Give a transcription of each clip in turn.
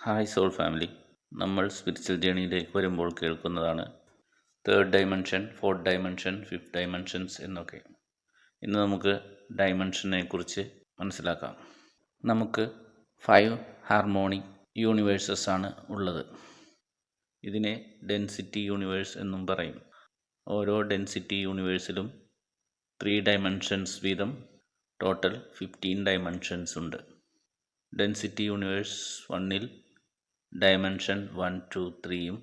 Hi soul family. നമ്മൾ spiritual ജേണിയിലേക്ക് വരുമ്പോൾ കേൾക്കുന്നതാണ് third dimension, fourth dimension, fifth dimensions എന്നൊക്കെ. ഇന്ന് നമുക്ക് ഡൈമെൻഷനെ കുറിച്ച് മനസ്സിലാക്കാം. നമുക്ക് 5 ഹാർമോണിക് യൂണിവേഴ്സസ് ആണ് ഉള്ളത്. ഇതിനെ ഡെൻസിറ്റി യൂണിവേഴ്സ് എന്നും പറയും. ഓരോ ഡെൻസിറ്റി യൂണിവേഴ്സിലും 3 ഡൈമെൻഷൻസ് വീതം ടോട്ടൽ 15 ഡൈമെൻഷൻസ് ഉണ്ട്. ഡെൻസിറ്റി യൂണിവേഴ്സ് 1-ൽ ഡയമെൻഷൻ 1, 2, 3-യും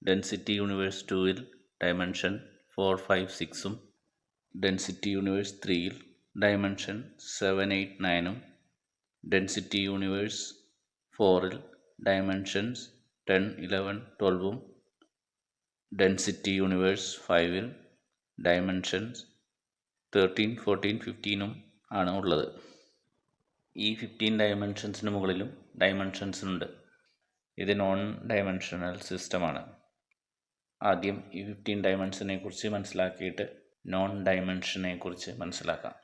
ഡെൻസിറ്റി യൂണിവേഴ്സ് 2-ൽ ഡയമെൻഷൻ 4, 5, 6-ഉം ഡെൻസിറ്റി യൂണിവേഴ്സ് 3-ൽ ഡയമെൻഷൻ 7, 8, 9-ഉം ഡെൻസിറ്റി യൂണിവേഴ്സ് 4-ൽ ഡയമെൻഷൻസ് 10, 11, 12-ഉം ഡെൻസിറ്റി യൂണിവേഴ്സ് 5-ൽ ഡയമെൻഷൻസ് 13, 14, 15-ഉം ആണ് ഉള്ളത്. ഈ 15 ഡയമെൻഷൻസിന് മുകളിലും ഡയമെൻഷൻസ് ഉണ്ട്. ഇത് നോൺ ഡയമെൻഷണൽ സിസ്റ്റമാണ്. ആദ്യം ഈ 15 ഡയമെൻഷനെ കുറിച്ച് മനസ്സിലാക്കിയിട്ട് നോൺ ഡയമെൻഷനെ കുറിച്ച് മനസ്സിലാക്കാം.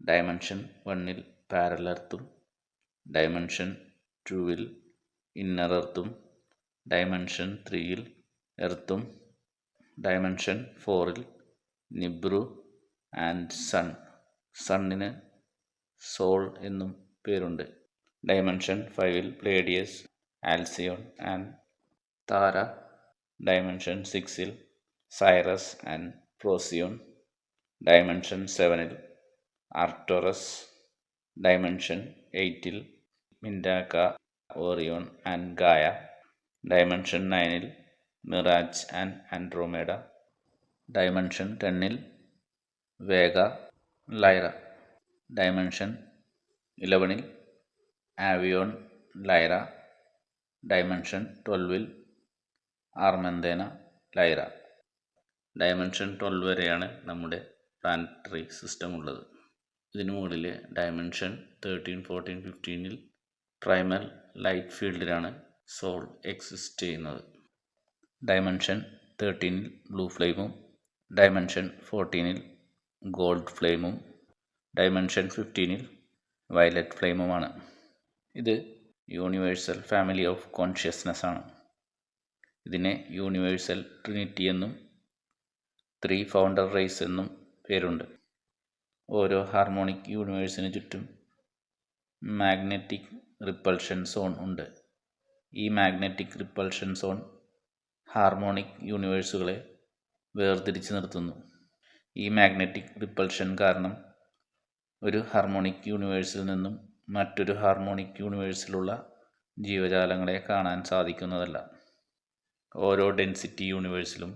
ഡയമെൻഷൻ 1-ൽ പാരലൽ എർത്തും ഡയമെൻഷൻ 2-ൽ ഇന്നർ എർത്തും ഡയമെൻഷൻ 3-ൽ എർത്തും ഡയമെൻഷൻ 4-ൽ നിബ്രു ആൻഡ് സണ്ണിന് സോൾ എന്നും പേരുണ്ട്. ഡയമെൻഷൻ 5-ൽ Pleiades, Alcyone and Tara. Dimension 6-ൽ സൈറസ് ആൻഡ് പ്രോസിയോൺ. ഡയമെൻഷൻ 7-ൽ ആർക്ടോറസ്. ഡയമെൻഷൻ 8-ൽ Mintaka, Orion and Gaia. Dimension 9-ൽ മിറാജ് ആൻഡ് ആൻഡ്രോമേഡ. ഡയമെൻഷൻ 10-ൽ വേഗ, ലൈറ. ഡയമെൻഷൻ 11-ൽ ആവിയോൺ, ലൈറ. ഡയമെൻഷൻ 12-ൽ ആർമന്തേന, ലൈറ. ഡയമെൻഷൻ 12 വരെയാണ് നമ്മുടെ പ്ലാനറ്ററി സിസ്റ്റം ഉള്ളത്. ഇതിനു മുകളിൽ ഡയമെൻഷൻ 13, 14, 15-ൽ പ്രൈമൽ ലൈറ്റ് ഫീൽഡിലാണ് സോൾ എക്സിസ്റ്റ് ചെയ്യുന്നത്. ഡയമെൻഷൻ 13-ൽ ബ്ലൂ ഫ്ലെയിമും ഡയമെൻഷൻ 14-ൽ ഗോൾഡ് ഫ്ലെയിമും ഡയമെൻഷൻ 15-ൽ വയലറ്റ് ഫ്ലെയിമുമാണ്. ഇത് യൂണിവേഴ്സൽ ഫാമിലി ഓഫ് കോൺഷ്യസ്നെസ് ആണ്. ഇതിനെ യൂണിവേഴ്സൽ ട്രിനിറ്റി എന്നും 3 ഫൗണ്ടർ റേസ് എന്നും പേരുണ്ട്. ഓരോ ഹാർമോണിക് യൂണിവേഴ്സിന് ചുറ്റും മാഗ്നറ്റിക് റിപ്പൾഷൻ സോൺ ഉണ്ട്. ഈ മാഗ്നറ്റിക് റിപ്പൾഷൻ സോൺ ഹാർമോണിക് യൂണിവേഴ്സുകളെ വേർതിരിച്ച് നിർത്തുന്നു. ഈ മാഗ്നറ്റിക് റിപ്പൾഷൻ കാരണം ഒരു ഹാർമോണിക് യൂണിവേഴ്സിൽ നിന്നും മറ്റൊരു ഹാർമോണിക് യൂണിവേഴ്സിലുള്ള ജീവജാലങ്ങളെ കാണാൻ സാധിക്കുന്നതല്ല. ഓരോ ഡെൻസിറ്റി യൂണിവേഴ്സിലും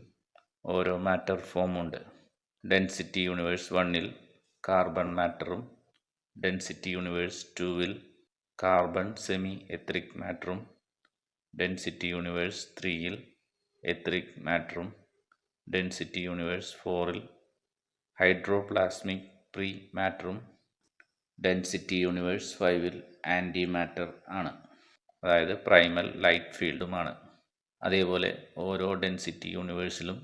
ഓരോ മാറ്റർ ഫോം ഉണ്ട്. ഡെൻസിറ്റി യൂണിവേഴ്സ് 1-ൽ കാർബൺ മാറ്ററും ഡെൻസിറ്റി യൂണിവേഴ്സ് 2-ൽ കാർബൺ സെമി എത്രിക് മാറ്ററും ഡെൻസിറ്റി യൂണിവേഴ്സ് 3-ൽ എത്രിക് മാറ്ററും ഡെൻസിറ്റി യൂണിവേഴ്സ് 4-ൽ ഹൈഡ്രോപ്ലാസ്മിക് പ്രീ മാറ്ററും ഡെൻസിറ്റി യൂണിവേഴ്സ് 5-ൽ ആൻറ്റി മാറ്റർ ആണ്, അതായത് പ്രൈമൽ ലൈറ്റ് ഫീൽഡുമാണ്. അതേപോലെ ഓരോ ഡെൻസിറ്റി യൂണിവേഴ്സിലും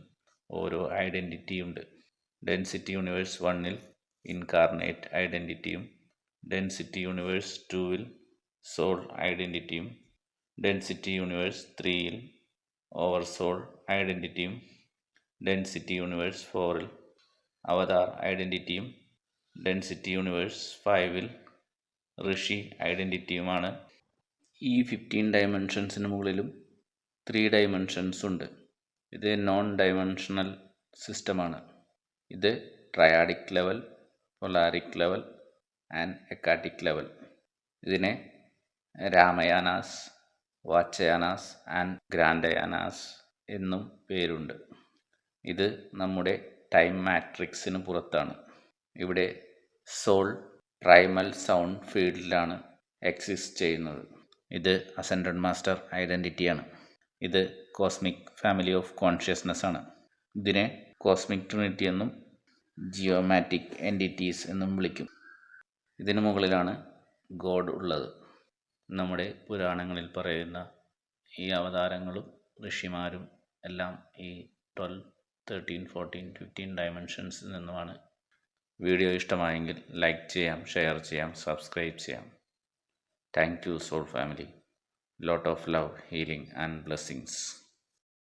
ഓരോ ഐഡൻറ്റിറ്റി ഉണ്ട്. ഡെൻസിറ്റി യൂണിവേഴ്സ് 1-ൽ ഇൻകാർണേറ്റ് ഐഡൻറ്റിറ്റിയും ഡെൻസിറ്റി യൂണിവേഴ്സ് 2-ൽ സോൾ ഐഡൻറ്റിറ്റിയും ഡെൻസിറ്റി യൂണിവേഴ്സ് 3-ൽ ഓവർസോൾ ഐഡൻറ്റിറ്റിയും ഡെൻസിറ്റി യൂണിവേഴ്സ് 4-ൽ അവതാർ ഐഡൻറ്റിറ്റിയും ഡെൻസിറ്റി യൂണിവേഴ്സ് 5-ൽ ഋഷി ഐഡൻറ്റിറ്റിയുമാണ്. ഈ 15 ഡയമെൻഷൻസിന് മുകളിലും 3 ഡയമെൻഷൻസ് ഉണ്ട്. ഇത് നോൺ ഡയമെൻഷണൽ സിസ്റ്റമാണ്. ഇത് triadic level, polaric level and eckatic level. ഇതിനെ രാമയാനാസ്, വാച്ചയാനാസ് ആൻഡ് ഗ്രാൻഡയാനാസ് എന്നും പേരുണ്ട്. ഇത് നമ്മുടെ ടൈം മാട്രിക്സിന് പുറത്താണ്. ഇവിടെ സോൾ പ്രൈമൽ സൗണ്ട് ഫീൽഡിലാണ് എക്സിസ്റ്റ് ചെയ്യുന്നത്. ഇത് അസെൻഡഡ് മാസ്റ്റർ ഐഡൻറ്റിറ്റിയാണ്. ഇത് കോസ്മിക് ഫാമിലി ഓഫ് കോൺഷ്യസ്നെസ് ആണ്. ഇതിനെ കോസ്മിക് ട്രിനിറ്റി എന്നും ജിയോമാറ്റിക് എൻറ്റിറ്റീസ് എന്നും വിളിക്കും. ഇതിനു മുകളിലാണ് ഗോഡ് ഉള്ളത്. നമ്മുടെ പുരാണങ്ങളിൽ പറയുന്ന ഈ അവതാരങ്ങളും ഋഷിമാരും എല്ലാം ഈ 12, 13, 14, 15 ഡയമെൻഷൻസിൽ നിന്നുമാണ്. വീഡിയോ ഇഷ്ടമായെങ്കിൽ ലൈക്ക് ചെയ്യാം, ഷെയർ ചെയ്യാം, സബ്സ്ക്രൈബ് ചെയ്യാം. Thank you soul family. Lot of love, healing, and blessings.